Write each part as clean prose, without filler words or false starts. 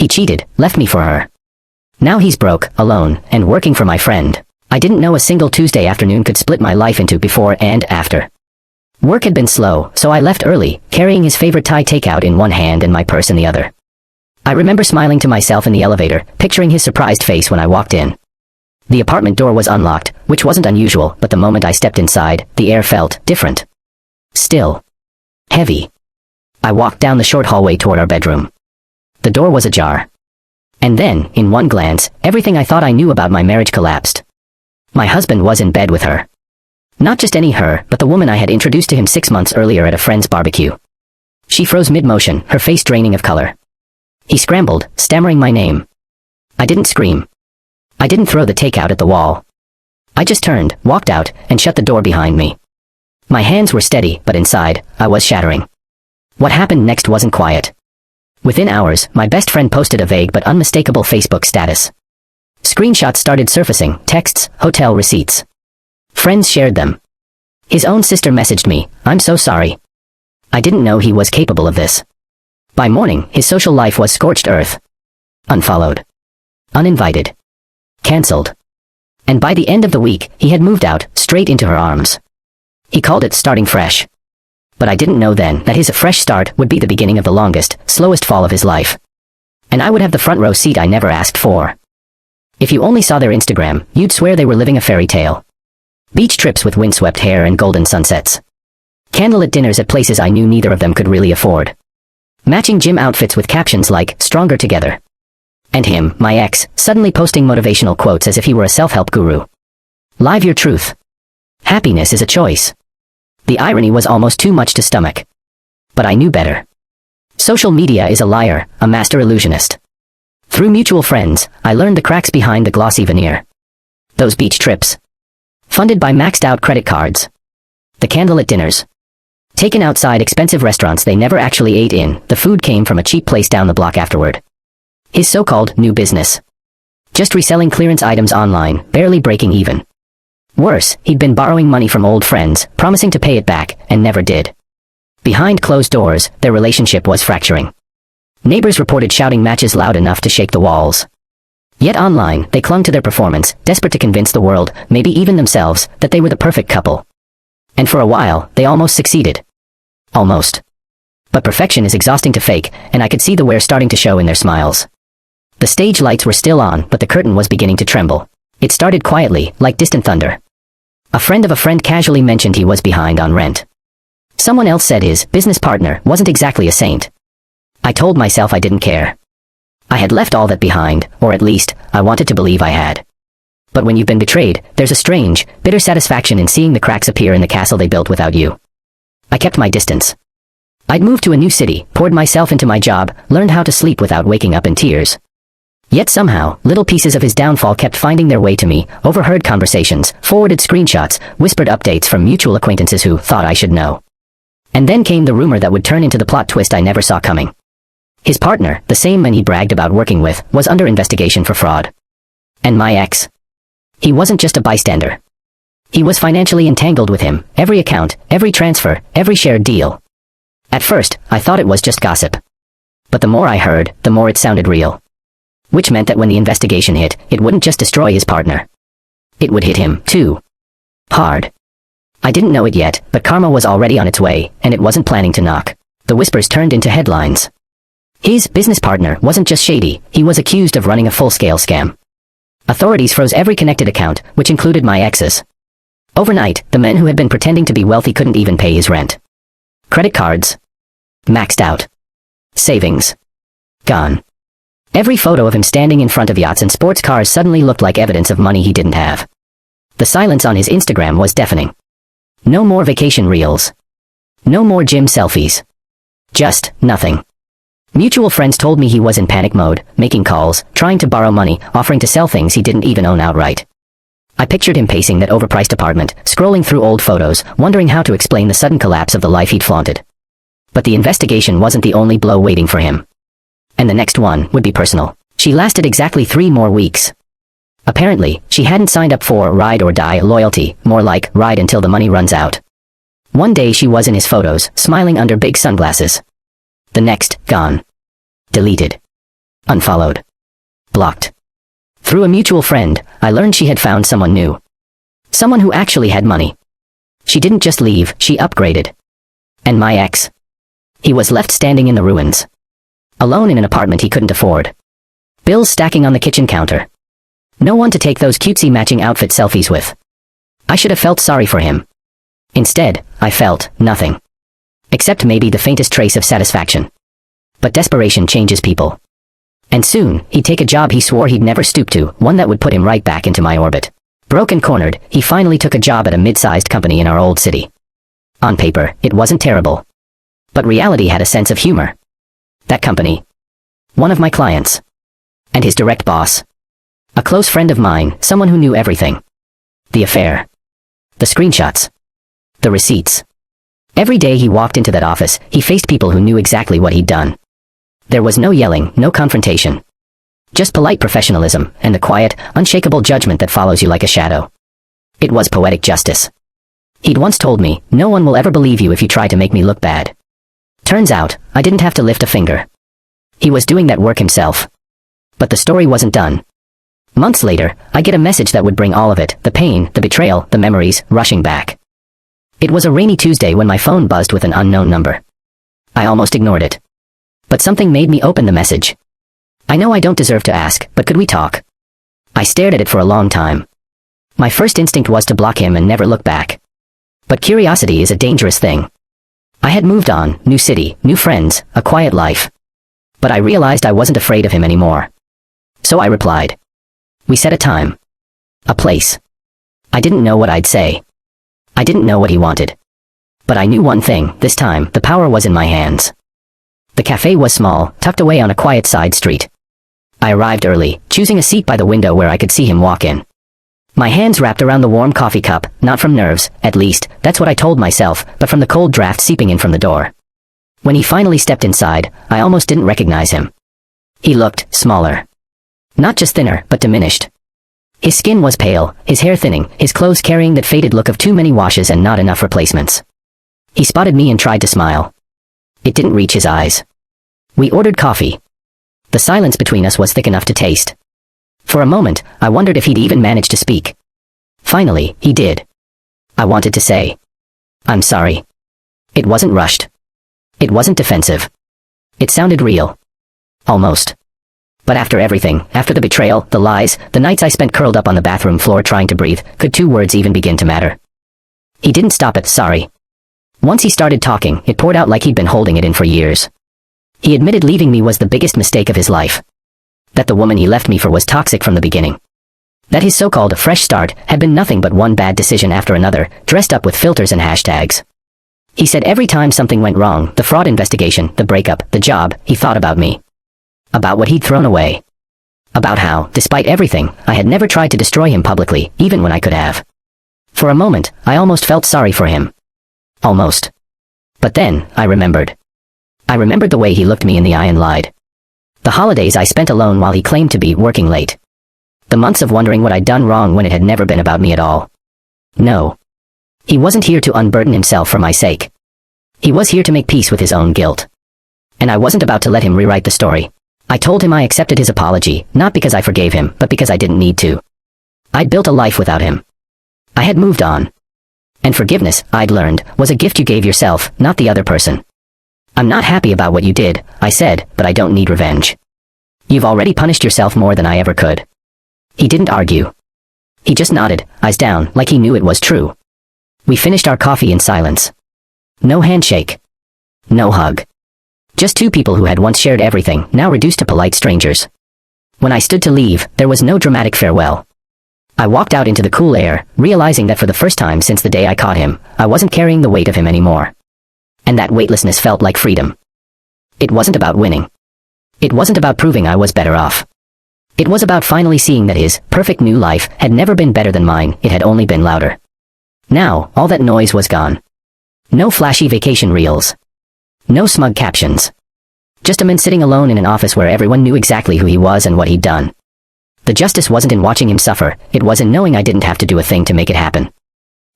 He cheated, left me for her. Now he's broke, alone, and working for my friend. I didn't know a single Tuesday afternoon could split my life into before and after. Work had been slow, so I left early, carrying his favorite Thai takeout in one hand and my purse in the other. I remember smiling to myself in the elevator, picturing his surprised face when I walked in. The apartment door was unlocked, which wasn't unusual, but the moment I stepped inside, the air felt different. Still. Heavy. I walked down the short hallway toward our bedroom. The door was ajar. And then, in one glance, everything I thought I knew about my marriage collapsed. My husband was in bed with her. Not just any her, but the woman I had introduced to him 6 months earlier at a friend's barbecue. She froze mid-motion, her face draining of color. He scrambled, stammering my name. I didn't scream. I didn't throw the takeout at the wall. I just turned, walked out, and shut the door behind me. My hands were steady, but inside, I was shattering. What happened next wasn't quiet. Within hours, my best friend posted a vague but unmistakable Facebook status. Screenshots started surfacing, texts, hotel receipts. Friends shared them. His own sister messaged me, "I'm so sorry. I didn't know he was capable of this." By morning, his social life was scorched earth. Unfollowed. Uninvited. Cancelled. And by the end of the week, he had moved out, straight into her arms. He called it starting fresh. But I didn't know then that his fresh start would be the beginning of the longest, slowest fall of his life. And I would have the front row seat I never asked for. If you only saw their Instagram, you'd swear they were living a fairy tale. Beach trips with windswept hair and golden sunsets. Candlelit dinners at places I knew neither of them could really afford. Matching gym outfits with captions like, "Stronger together." And him, my ex, suddenly posting motivational quotes as if he were a self-help guru. Live your truth. Happiness is a choice. The irony was almost too much to stomach. But I knew better. Social media is a liar, a master illusionist. Through mutual friends, I learned the cracks behind the glossy veneer. Those beach trips. Funded by maxed-out credit cards. The candlelit dinners. Taken outside expensive restaurants they never actually ate in, the food came from a cheap place down the block afterward. His so-called new business. Just reselling clearance items online, barely breaking even. Worse, he'd been borrowing money from old friends, promising to pay it back, and never did. Behind closed doors, their relationship was fracturing. Neighbors reported shouting matches loud enough to shake the walls. Yet online, they clung to their performance, desperate to convince the world, maybe even themselves, that they were the perfect couple. And for a while, they almost succeeded. Almost. But perfection is exhausting to fake, and I could see the wear starting to show in their smiles. The stage lights were still on, but the curtain was beginning to tremble. It started quietly, like distant thunder. A friend of a friend casually mentioned he was behind on rent. Someone else said his business partner wasn't exactly a saint. I told myself I didn't care. I had left all that behind, or at least, I wanted to believe I had. But when you've been betrayed, there's a strange, bitter satisfaction in seeing the cracks appear in the castle they built without you. I kept my distance. I'd moved to a new city, poured myself into my job, learned how to sleep without waking up in tears. Yet somehow, little pieces of his downfall kept finding their way to me, overheard conversations, forwarded screenshots, whispered updates from mutual acquaintances who thought I should know. And then came the rumor that would turn into the plot twist I never saw coming. His partner, the same man he bragged about working with, was under investigation for fraud. And my ex. He wasn't just a bystander. He was financially entangled with him, every account, every transfer, every shared deal. At first, I thought it was just gossip. But the more I heard, the more it sounded real. Which meant that when the investigation hit, it wouldn't just destroy his partner. It would hit him, too. Hard. I didn't know it yet, but karma was already on its way, and it wasn't planning to knock. The whispers turned into headlines. His business partner wasn't just shady, he was accused of running a full-scale scam. Authorities froze every connected account, which included my ex's. Overnight, the man who had been pretending to be wealthy couldn't even pay his rent. Credit cards. Maxed out. Savings. Gone. Every photo of him standing in front of yachts and sports cars suddenly looked like evidence of money he didn't have. The silence on his Instagram was deafening. No more vacation reels. No more gym selfies. Just nothing. Mutual friends told me he was in panic mode, making calls, trying to borrow money, offering to sell things he didn't even own outright. I pictured him pacing that overpriced apartment, scrolling through old photos, wondering how to explain the sudden collapse of the life he'd flaunted. But the investigation wasn't the only blow waiting for him. And the next one would be personal. She lasted exactly 3 more weeks. Apparently, she hadn't signed up for ride or die loyalty, more like ride until the money runs out. One day she was in his photos, smiling under big sunglasses. The next, gone. Deleted. Unfollowed. Blocked. Through a mutual friend, I learned she had found someone new. Someone who actually had money. She didn't just leave, she upgraded. And my ex. He was left standing in the ruins. Alone in an apartment he couldn't afford. Bills stacking on the kitchen counter. No one to take those cutesy matching outfit selfies with. I should have felt sorry for him. Instead, I felt nothing. Except maybe the faintest trace of satisfaction. But desperation changes people. And soon, he'd take a job he swore he'd never stoop to, one that would put him right back into my orbit. Broke and cornered, he finally took a job at a mid-sized company in our old city. On paper, it wasn't terrible. But reality had a sense of humor. That company. One of my clients. And his direct boss. A close friend of mine, someone who knew everything. The affair. The screenshots. The receipts. Every day he walked into that office, he faced people who knew exactly what he'd done. There was no yelling, no confrontation. Just polite professionalism, and the quiet, unshakable judgment that follows you like a shadow. It was poetic justice. He'd once told me, "No one will ever believe you if you try to make me look bad." Turns out, I didn't have to lift a finger. He was doing that work himself. But the story wasn't done. Months later, I get a message that would bring all of it, the pain, the betrayal, the memories, rushing back. It was a rainy Tuesday when my phone buzzed with an unknown number. I almost ignored it. But something made me open the message. I know I don't deserve to ask, but could we talk? I stared at it for a long time. My first instinct was to block him and never look back. But curiosity is a dangerous thing. I had moved on, new city, new friends, a quiet life. But I realized I wasn't afraid of him anymore. So I replied. We set a time. A place. I didn't know what I'd say. I didn't know what he wanted. But I knew one thing, this time, the power was in my hands. The cafe was small, tucked away on a quiet side street. I arrived early, choosing a seat by the window where I could see him walk in. My hands wrapped around the warm coffee cup, not from nerves, at least, that's what I told myself, but from the cold draft seeping in from the door. When he finally stepped inside, I almost didn't recognize him. He looked smaller. Not just thinner, but diminished. His skin was pale, his hair thinning, his clothes carrying that faded look of too many washes and not enough replacements. He spotted me and tried to smile. It didn't reach his eyes. We ordered coffee. The silence between us was thick enough to taste. For a moment, I wondered if he'd even manage to speak. Finally, he did. I wanted to say, "I'm sorry." It wasn't rushed. It wasn't defensive. It sounded real. Almost. But after everything, after the betrayal, the lies, the nights I spent curled up on the bathroom floor trying to breathe, could 2 words even begin to matter? He didn't stop at sorry. Once he started talking, it poured out like he'd been holding it in for years. He admitted leaving me was the biggest mistake of his life. That the woman he left me for was toxic from the beginning. That his so-called fresh start had been nothing but one bad decision after another, dressed up with filters and hashtags. He said every time something went wrong, the fraud investigation, the breakup, the job, he thought about me. About what he'd thrown away. About how, despite everything, I had never tried to destroy him publicly, even when I could have. For a moment, I almost felt sorry for him. Almost. But then, I remembered. I remembered the way he looked me in the eye and lied. The holidays I spent alone while he claimed to be working late. The months of wondering what I'd done wrong when it had never been about me at all. No. He wasn't here to unburden himself for my sake. He was here to make peace with his own guilt. And I wasn't about to let him rewrite the story. I told him I accepted his apology, not because I forgave him, but because I didn't need to. I'd built a life without him. I had moved on. And forgiveness, I'd learned, was a gift you gave yourself, not the other person. I'm not happy about what you did, I said, but I don't need revenge. You've already punished yourself more than I ever could. He didn't argue. He just nodded, eyes down, like he knew it was true. We finished our coffee in silence. No handshake. No hug. Just 2 people who had once shared everything, now reduced to polite strangers. When I stood to leave, there was no dramatic farewell. I walked out into the cool air, realizing that for the first time since the day I caught him, I wasn't carrying the weight of him anymore. And that weightlessness felt like freedom. It wasn't about winning. It wasn't about proving I was better off. It was about finally seeing that his perfect new life had never been better than mine, it had only been louder. Now, all that noise was gone. No flashy vacation reels. No smug captions. Just a man sitting alone in an office where everyone knew exactly who he was and what he'd done. The justice wasn't in watching him suffer, it was in knowing I didn't have to do a thing to make it happen.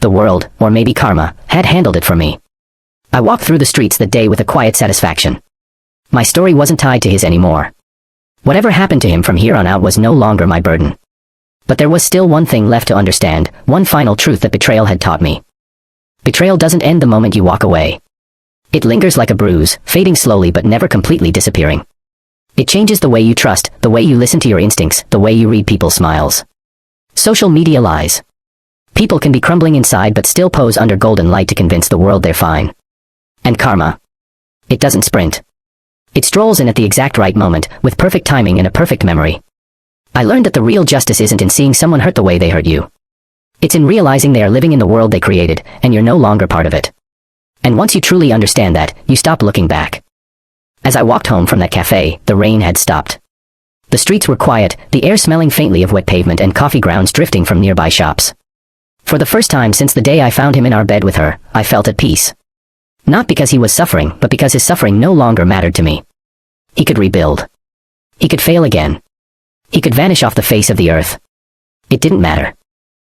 The world, or maybe karma, had handled it for me. I walked through the streets that day with a quiet satisfaction. My story wasn't tied to his anymore. Whatever happened to him from here on out was no longer my burden. But there was still one thing left to understand, one final truth that betrayal had taught me. Betrayal doesn't end the moment you walk away. It lingers like a bruise, fading slowly but never completely disappearing. It changes the way you trust, the way you listen to your instincts, the way you read people's smiles. Social media lies. People can be crumbling inside but still pose under golden light to convince the world they're fine. And karma. It doesn't sprint. It strolls in at the exact right moment, with perfect timing and a perfect memory. I learned that the real justice isn't in seeing someone hurt the way they hurt you. It's in realizing they are living in the world they created, and you're no longer part of it. And once you truly understand that, you stop looking back. As I walked home from that cafe, the rain had stopped. The streets were quiet, the air smelling faintly of wet pavement and coffee grounds drifting from nearby shops. For the first time since the day I found him in our bed with her, I felt at peace. Not because he was suffering, but because his suffering no longer mattered to me. He could rebuild. He could fail again. He could vanish off the face of the earth. It didn't matter.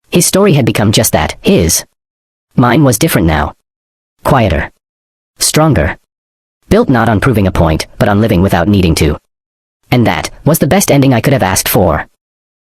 His story had become just that, his. Mine was different now. Quieter. Stronger. Built not on proving a point, but on living without needing to. And that was the best ending I could have asked for.